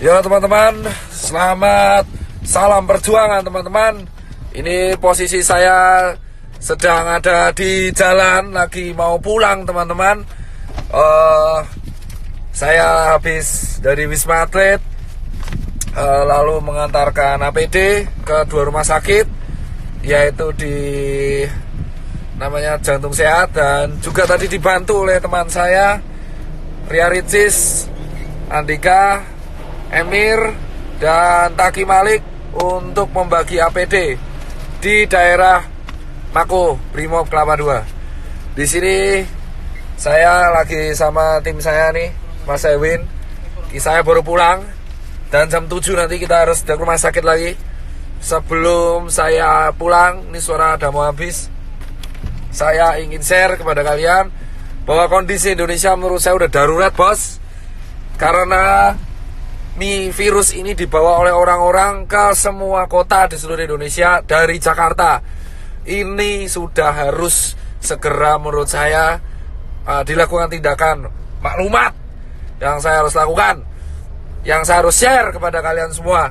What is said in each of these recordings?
Ya teman-teman, selamat salam perjuangan teman-teman. Ini posisi saya sedang ada di jalan, lagi mau pulang teman-teman. Saya habis dari Wisma Atlet, lalu mengantarkan APD ke 2 rumah sakit, yaitu di namanya Jantung Sehat, dan juga tadi dibantu oleh teman saya Ria Ricis, Andika, Emir, dan Taki Malik untuk membagi APD di daerah Mako Brimob Kelapa II. Di sini saya lagi sama tim saya nih, Mas Ewin. Saya baru pulang dan jam 7 nanti kita harus ke rumah sakit lagi. Sebelum saya pulang, ini suara udah mau habis, saya ingin share kepada kalian bahwa kondisi Indonesia menurut saya udah darurat, bos. Karena virus ini dibawa oleh orang-orang ke semua kota di seluruh Indonesia dari Jakarta. Ini sudah harus segera menurut saya dilakukan tindakan maklumat yang saya harus lakukan, yang saya harus share kepada kalian semua.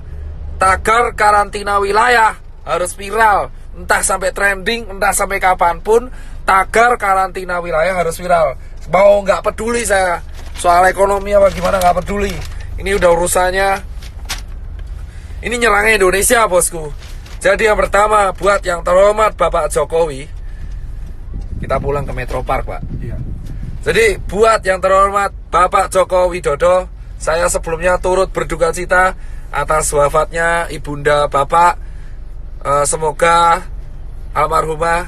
Tagar karantina wilayah harus viral, entah sampai trending, entah sampai kapanpun. Tagar karantina wilayah harus viral. Mau nggak peduli saya soal ekonomi apa gimana, nggak peduli. Ini udah urusannya, ini nyerangnya Indonesia, bosku. Jadi yang pertama, buat yang terhormat Bapak Jokowi, kita pulang ke Metro Park, Pak. Iya. Jadi buat yang terhormat Bapak Joko Widodo, saya sebelumnya turut berduka cita atas wafatnya ibunda Bapak. Semoga almarhumah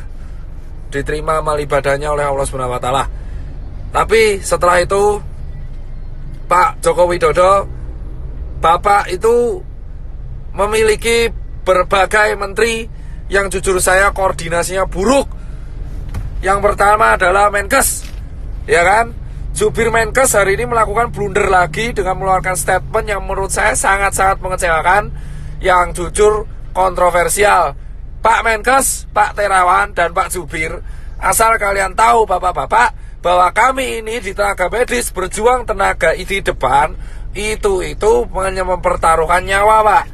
diterima amal ibadahnya oleh Allah Subhanahu wa Ta'ala. Tapi setelah itu, Pak Joko Widodo, Bapak itu memiliki berbagai menteri yang jujur saya koordinasinya buruk. Yang pertama adalah Menkes, ya kan? Jubir Menkes hari ini melakukan blunder lagi dengan mengeluarkan statement yang menurut saya sangat-sangat mengecewakan, yang jujur kontroversial. Pak Menkes, Pak Terawan, dan Pak Jubir, asal kalian tahu bapak-bapak, bahwa kami ini di tenaga medis berjuang tenaga di depan itu hanya mempertaruhkan nyawa, Pak.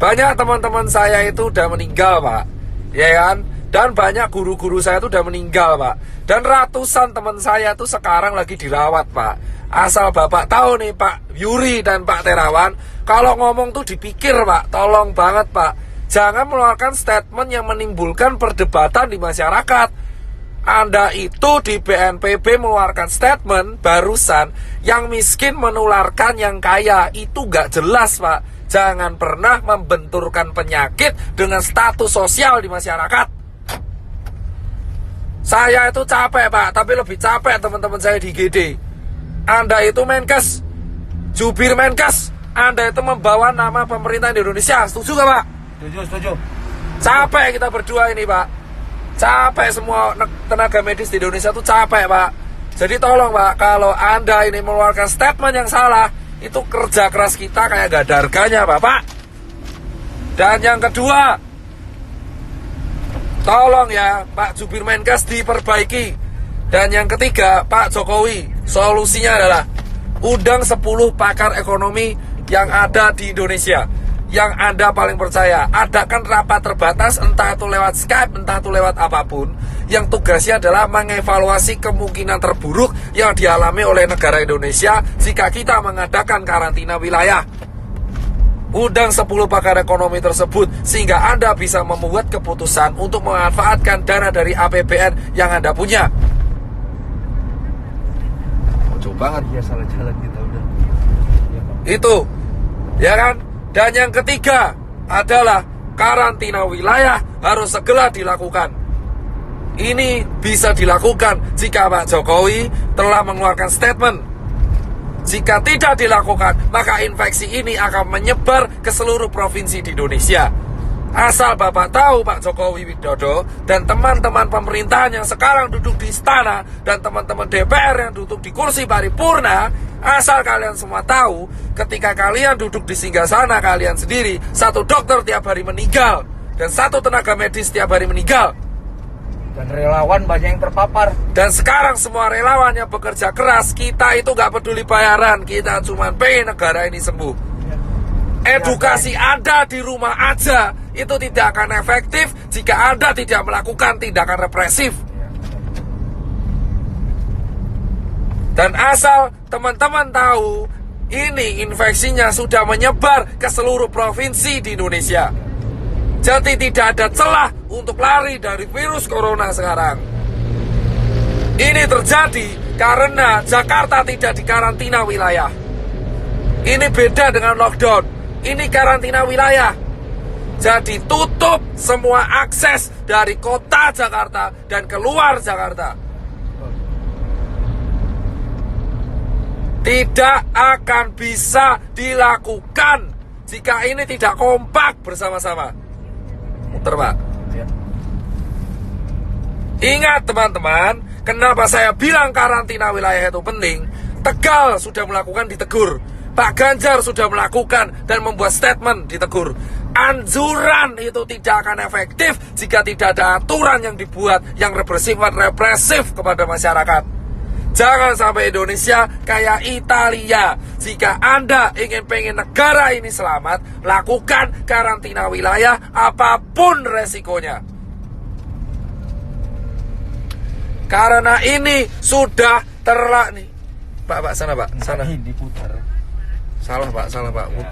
Banyak teman-teman saya itu udah meninggal, Pak, ya kan? Dan banyak guru-guru saya itu udah meninggal, Pak. Dan ratusan teman saya itu sekarang lagi dirawat, Pak. Asal bapak tahu nih, Pak Yuri dan Pak Terawan, kalau ngomong tuh dipikir, Pak. Tolong banget, Pak, jangan mengeluarkan statement yang menimbulkan perdebatan di masyarakat. Anda itu di BNPB mengeluarkan statement barusan, yang miskin menularkan yang kaya. Itu gak jelas, Pak. Jangan pernah membenturkan penyakit dengan status sosial di masyarakat. Saya itu capek, Pak, tapi lebih capek teman-teman saya di GD. Anda itu Menkes, jubir Menkes, Anda itu membawa nama pemerintah Indonesia. Setuju gak, Pak? Setuju. Capek kita berdua ini, Pak. Capek semua tenaga medis di Indonesia tuh capek, Pak. Jadi tolong, Pak, kalau Anda ini mengeluarkan statement yang salah, itu kerja keras kita kayak gak ada harganya, Bapak. Dan yang kedua, tolong ya Pak Jubir Menkes diperbaiki. Dan yang ketiga, Pak Jokowi, solusinya adalah undang 10 pakar ekonomi yang ada di Indonesia, yang Anda paling percaya. Adakan rapat terbatas, entah itu lewat Skype, entah itu lewat apapun, yang tugasnya adalah mengevaluasi kemungkinan terburuk yang dialami oleh negara Indonesia jika kita mengadakan karantina wilayah. Undang 10 pakar ekonomi tersebut, sehingga Anda bisa membuat keputusan untuk memanfaatkan dana dari APBN yang Anda punya. Kocok banget ya, salah jalan kita udah. Itu, ya kan? Dan yang ketiga adalah karantina wilayah harus segera dilakukan. Ini bisa dilakukan jika Pak Jokowi telah mengeluarkan statement. Jika tidak dilakukan, maka infeksi ini akan menyebar ke seluruh provinsi di Indonesia. Asal Bapak tahu, Pak Jokowi Widodo dan teman-teman pemerintahan yang sekarang duduk di istana, dan teman-teman DPR yang duduk di kursi paripurna, asal kalian semua tahu, ketika kalian duduk di singgasana kalian sendiri, 1 dokter tiap hari meninggal, dan 1 tenaga medis tiap hari meninggal. Dan relawan banyak yang terpapar. Dan sekarang semua relawan yang bekerja keras, kita itu gak peduli bayaran, kita cuma pengen negara ini sembuh. Edukasi Anda di rumah aja itu tidak akan efektif jika Anda tidak melakukan tindakan represif. Dan asal teman-teman tahu, ini infeksinya sudah menyebar ke seluruh provinsi di Indonesia. Jadi tidak ada celah untuk lari dari virus corona sekarang. Ini terjadi karena Jakarta tidak dikarantina wilayah. Ini beda dengan lockdown. Ini karantina wilayah. Jadi tutup semua akses dari kota Jakarta dan keluar Jakarta. Tidak akan bisa dilakukan jika ini tidak kompak bersama-sama. Muter, Pak. Ingat teman-teman, kenapa saya bilang karantina wilayah itu penting? Tegal sudah melakukan, ditegur. Pak Ganjar sudah melakukan dan membuat statement, ditegur. Anjuran itu tidak akan efektif jika tidak ada aturan yang dibuat yang represif kepada masyarakat. Jangan sampai Indonesia kayak Italia. Jika Anda pengen negara ini selamat, lakukan karantina wilayah apapun resikonya. Karena ini sudah nih. Pak, sana Pak, sana. Ini diputar. Salah Pak. Ya,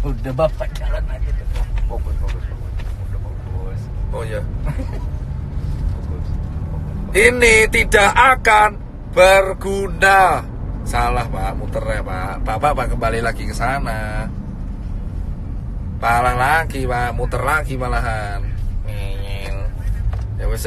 udah Bapak jalan aja tuh. Fokus. Udah fokus. Oh ya. Fokus. Ini tidak akan berguna. Salah Pak, muter ya Pak. Bapak kembali lagi ke sana. Palah lagi Pak, muter lagi malahan. Ya wes.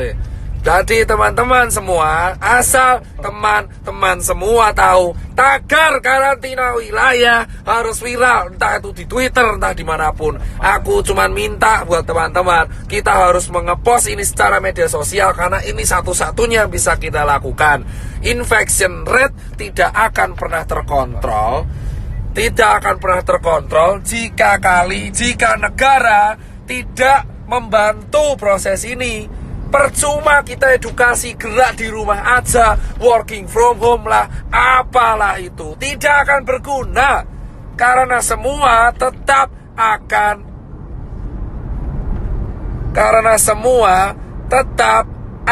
Jadi teman-teman semua, asal teman-teman semua tahu, tagar karantina wilayah harus viral, entah itu di Twitter, entah dimanapun. Aku cuman minta buat teman-teman, kita harus mengepost ini secara media sosial, karena ini satu-satunya yang bisa kita lakukan. Infection rate tidak akan pernah terkontrol, jika negara tidak membantu proses ini. Percuma kita edukasi gerak di rumah aja, working from home lah, apalah itu, tidak akan berguna. Karena semua tetap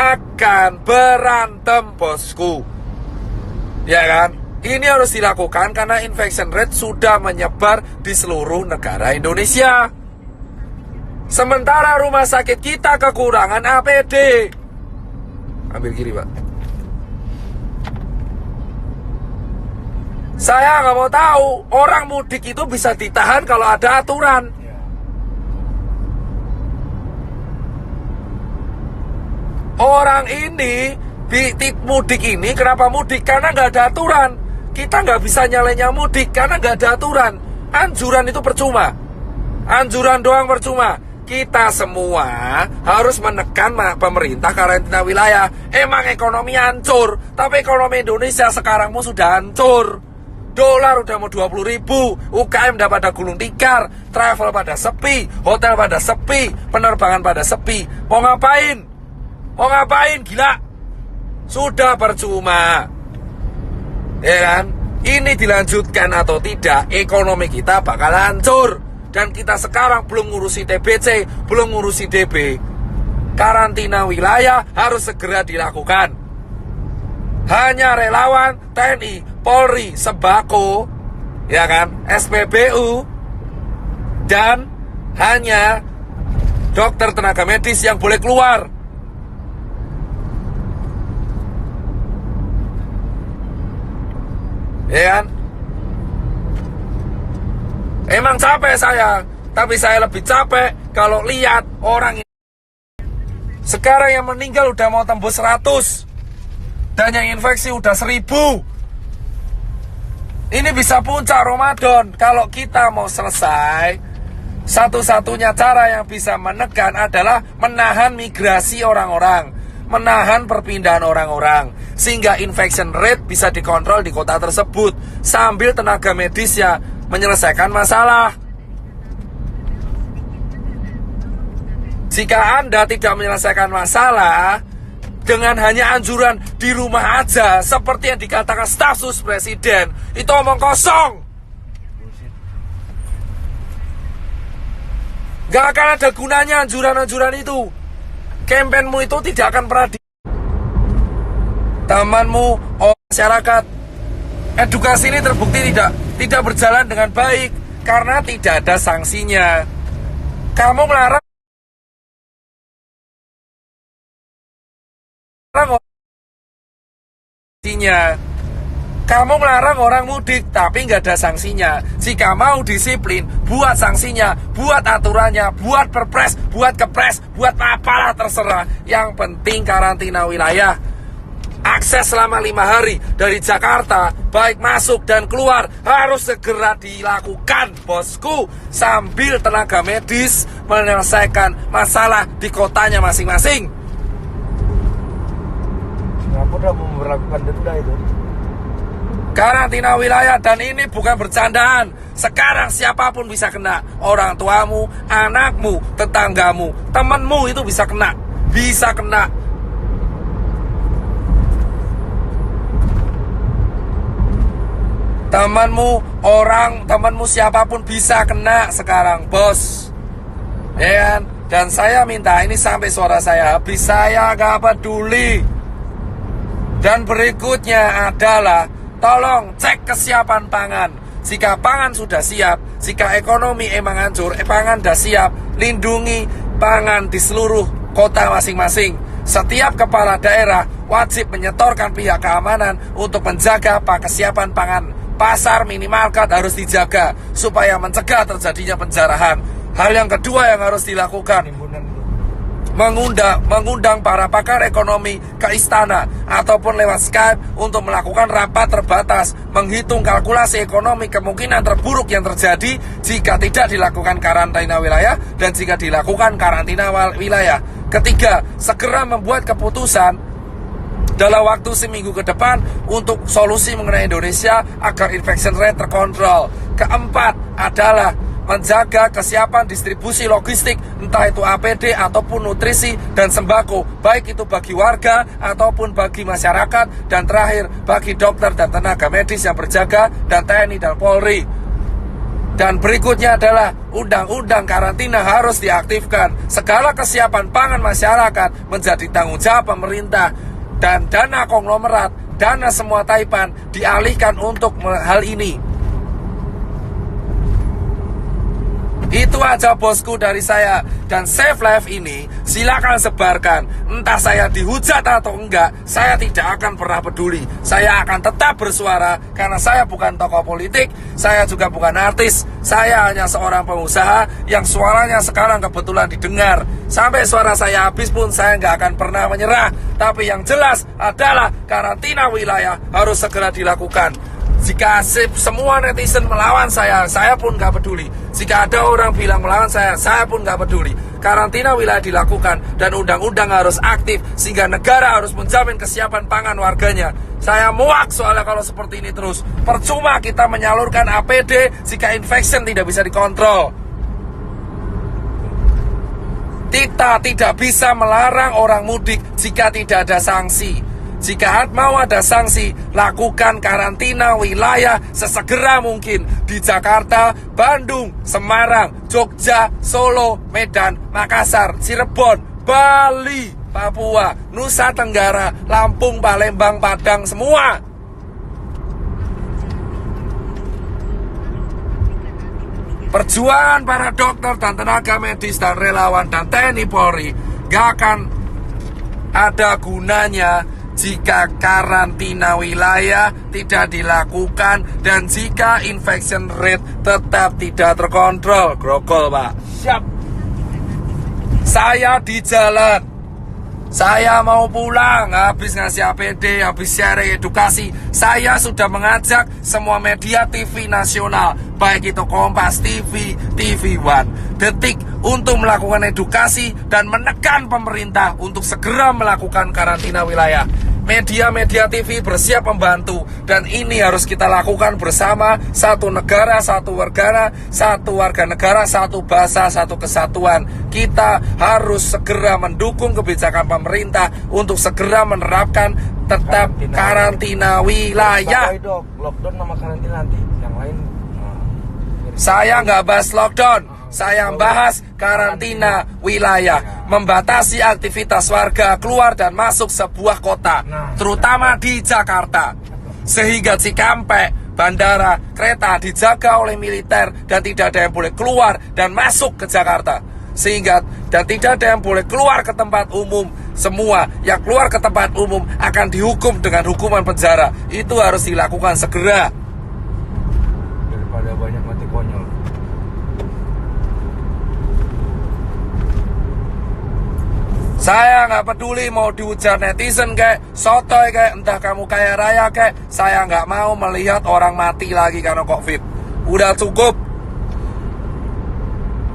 akan berantem, bosku. Ya kan? Ini harus dilakukan karena infection rate sudah menyebar di seluruh negara Indonesia. Sementara rumah sakit kita kekurangan APD. Ambil kiri Pak. Saya nggak mau tahu orang mudik itu bisa ditahan kalau ada aturan. Orang ini mudik ini kenapa mudik? Karena nggak ada aturan. Kita nggak bisa nyalanya mudik karena nggak ada aturan. Anjuran itu percuma. Anjuran doang percuma. Kita semua harus menekan pemerintah karantina wilayah. Emang ekonomi hancur, tapi ekonomi Indonesia sekarang sudah hancur. Dolar udah mau 20.000, UKM udah pada gulung tikar, travel pada sepi, hotel pada sepi, penerbangan pada sepi. Mau ngapain? Gila? Sudah percuma. Ya kan? Ini dilanjutkan atau tidak, ekonomi kita bakal hancur. Dan kita sekarang belum ngurusi TBC, belum ngurusi DB. Karantina wilayah harus segera dilakukan. Hanya relawan, TNI, Polri, Sembako, ya kan, SPBU, dan hanya dokter tenaga medis yang boleh keluar. Ya kan? Emang capek saya, tapi saya lebih capek kalau lihat orang ini. Sekarang yang meninggal udah mau tembus 100, dan yang infeksi udah 1000. Ini bisa puncak Ramadan. Kalau kita mau selesai, satu-satunya cara yang bisa menekan adalah menahan migrasi orang-orang, menahan perpindahan orang-orang, sehingga infection rate bisa dikontrol di kota tersebut, sambil tenaga medisnya menyelesaikan masalah. Jika Anda tidak menyelesaikan masalah, dengan hanya anjuran di rumah aja seperti yang dikatakan staf sus presiden, itu omong kosong. Gak akan ada gunanya anjuran-anjuran itu. Kampenmu itu tidak akan pernah temanmu, masyarakat. Edukasi ini terbukti tidak berjalan dengan baik karena tidak ada sanksinya. Kamu melarang kamu melarang orang mudik tapi nggak ada sanksinya. Jika mau disiplin, buat sanksinya, buat aturannya, buat perpres, buat kepres, buat apalah terserah. Yang penting karantina wilayah. Akses selama 5 hari dari Jakarta, baik masuk dan keluar, harus segera dilakukan, bosku, sambil tenaga medis menyelesaikan masalah di kotanya masing-masing. Singapura mau memperlakukan denda itu. Karantina wilayah, dan ini bukan bercandaan. Sekarang siapapun bisa kena. Orang tuamu, anakmu, tetanggamu, temanmu itu bisa kena. Bisa kena. Temanmu siapapun bisa kena sekarang, bos. Ya kan? Dan saya minta ini sampai suara saya habis, saya gak peduli. Dan berikutnya adalah tolong cek kesiapan pangan. Jika pangan sudah siap, jika ekonomi emang hancur, pangan sudah siap, lindungi pangan di seluruh kota masing-masing. Setiap kepala daerah wajib menyetorkan pihak keamanan untuk menjaga kesiapan pangan. Pasar minimarket harus dijaga supaya mencegah terjadinya penjarahan. Hal yang kedua yang harus dilakukan, mengundang para pakar ekonomi ke istana ataupun lewat Skype untuk melakukan rapat terbatas, menghitung kalkulasi ekonomi kemungkinan terburuk yang terjadi jika tidak dilakukan karantina wilayah dan jika dilakukan karantina wilayah. Ketiga, segera membuat keputusan dalam waktu seminggu ke depan untuk solusi mengenai Indonesia agar infection rate terkontrol. Keempat adalah menjaga kesiapan distribusi logistik, entah itu APD ataupun nutrisi dan sembako, baik itu bagi warga ataupun bagi masyarakat. Dan terakhir, bagi dokter dan tenaga medis yang berjaga, dan TNI dan Polri. Dan berikutnya adalah undang-undang karantina harus diaktifkan. Segala kesiapan pangan masyarakat menjadi tanggung jawab pemerintah. Dan dana konglomerat, dana semua taipan dialihkan untuk hal ini. Itu aja bosku dari saya. Dan Save Life ini silakan sebarkan. Entah saya dihujat atau enggak, saya tidak akan pernah peduli. Saya akan tetap bersuara karena saya bukan tokoh politik, saya juga bukan artis. Saya hanya seorang pengusaha yang suaranya sekarang kebetulan didengar. Sampai suara saya habis pun saya nggak akan pernah menyerah. Tapi yang jelas adalah karantina wilayah harus segera dilakukan. Jika semua netizen melawan saya pun gak peduli. Jika ada orang bilang melawan saya pun gak peduli. Karantina wilayah dilakukan dan undang-undang harus aktif sehingga negara harus menjamin kesiapan pangan warganya. Saya muak soalnya kalau seperti ini terus. Percuma kita menyalurkan APD jika infection tidak bisa dikontrol. Kita tidak bisa melarang orang mudik jika tidak ada sanksi. Jika mau ada sanksi, lakukan karantina wilayah sesegera mungkin di Jakarta, Bandung, Semarang, Jogja, Solo, Medan, Makassar, Cirebon, Bali, Papua, Nusa Tenggara, Lampung, Palembang, Padang, semua. Perjuangan para dokter dan tenaga medis dan relawan dan TNI Polri gak akan ada gunanya jika karantina wilayah tidak dilakukan dan jika infection rate tetap tidak terkontrol. Grogol, Pak. Siap. Saya di jalan. Saya mau pulang habis ngasih APD, habis share edukasi. Saya sudah mengajak semua media TV nasional, baik itu Kompas TV, TV One, Detik, untuk melakukan edukasi dan menekan pemerintah untuk segera melakukan karantina wilayah. media-media TV bersiap membantu. Dan ini harus kita lakukan bersama. Satu negara, satu warga negara, satu bahasa, satu kesatuan. Kita harus segera mendukung kebijakan pemerintah untuk segera menerapkan tetap karantina wilayah. Lockdown sama karantina nanti yang lain. Saya nggak bahas lockdown, saya bahas karantina wilayah, membatasi aktivitas warga keluar dan masuk sebuah kota, terutama di Jakarta, sehingga Cikampek, bandara, kereta dijaga oleh militer dan tidak ada yang boleh keluar dan masuk ke Jakarta, sehingga dan tidak ada yang boleh keluar ke tempat umum. Semua yang keluar ke tempat umum akan dihukum dengan hukuman penjara. Itu harus dilakukan segera. Daripada banyak mati konyol. Saya nggak peduli mau dihujat netizen kayak sotoy kayak entah kamu kaya raya kayak, saya nggak mau melihat orang mati lagi karena COVID. Udah cukup.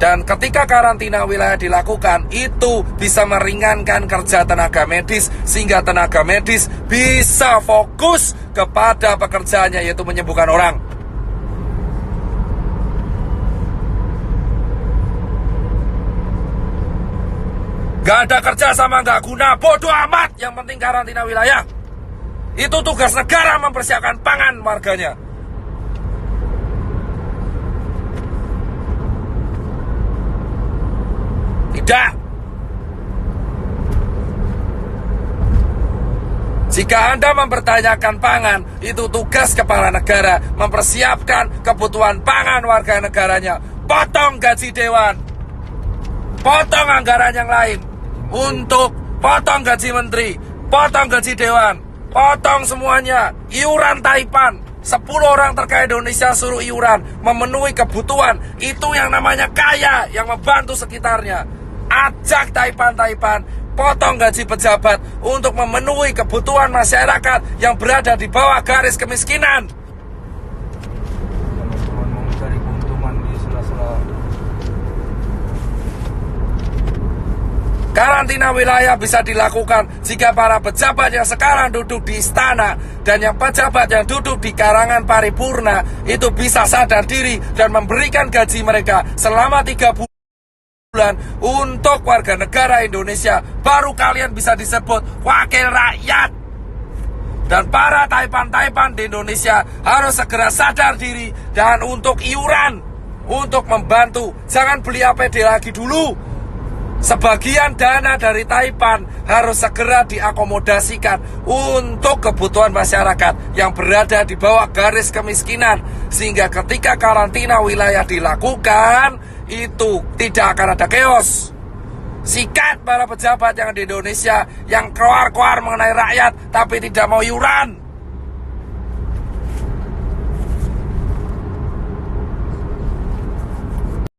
Dan ketika karantina wilayah dilakukan, itu bisa meringankan kerja tenaga medis, sehingga tenaga medis bisa fokus kepada pekerjaannya, yaitu menyembuhkan orang. Gak ada kerja sama gak guna, bodoh amat. Yang penting karantina wilayah. Itu tugas negara mempersiapkan pangan warganya. Tidak. Jika Anda mempertanyakan pangan, itu tugas kepala negara mempersiapkan kebutuhan pangan warga negaranya. Potong gaji dewan, potong anggaran yang lain, untuk potong gaji menteri, potong gaji dewan, potong semuanya. Iuran Taipan, 10 orang terkaya Indonesia suruh iuran, memenuhi kebutuhan. Itu yang namanya kaya, yang membantu sekitarnya. Ajak Taipan, potong gaji pejabat untuk memenuhi kebutuhan masyarakat yang berada di bawah garis kemiskinan. Teman-teman mau mencari keuntungan di sela-sela. Karantina wilayah bisa dilakukan jika para pejabat yang sekarang duduk di istana dan yang pejabat yang duduk di karangan paripurna itu bisa sadar diri dan memberikan gaji mereka selama 3 bulan untuk warga negara Indonesia. Baru kalian bisa disebut wakil rakyat. Dan para Taipan di Indonesia harus segera sadar diri dan untuk iuran, untuk membantu. Jangan beli APD lagi dulu. Sebagian dana dari Taipan harus segera diakomodasikan untuk kebutuhan masyarakat yang berada di bawah garis kemiskinan, sehingga ketika karantina wilayah dilakukan itu tidak akan ada chaos. Sikat para pejabat yang di Indonesia yang keluar-keluar mengenai rakyat tapi tidak mau iuran.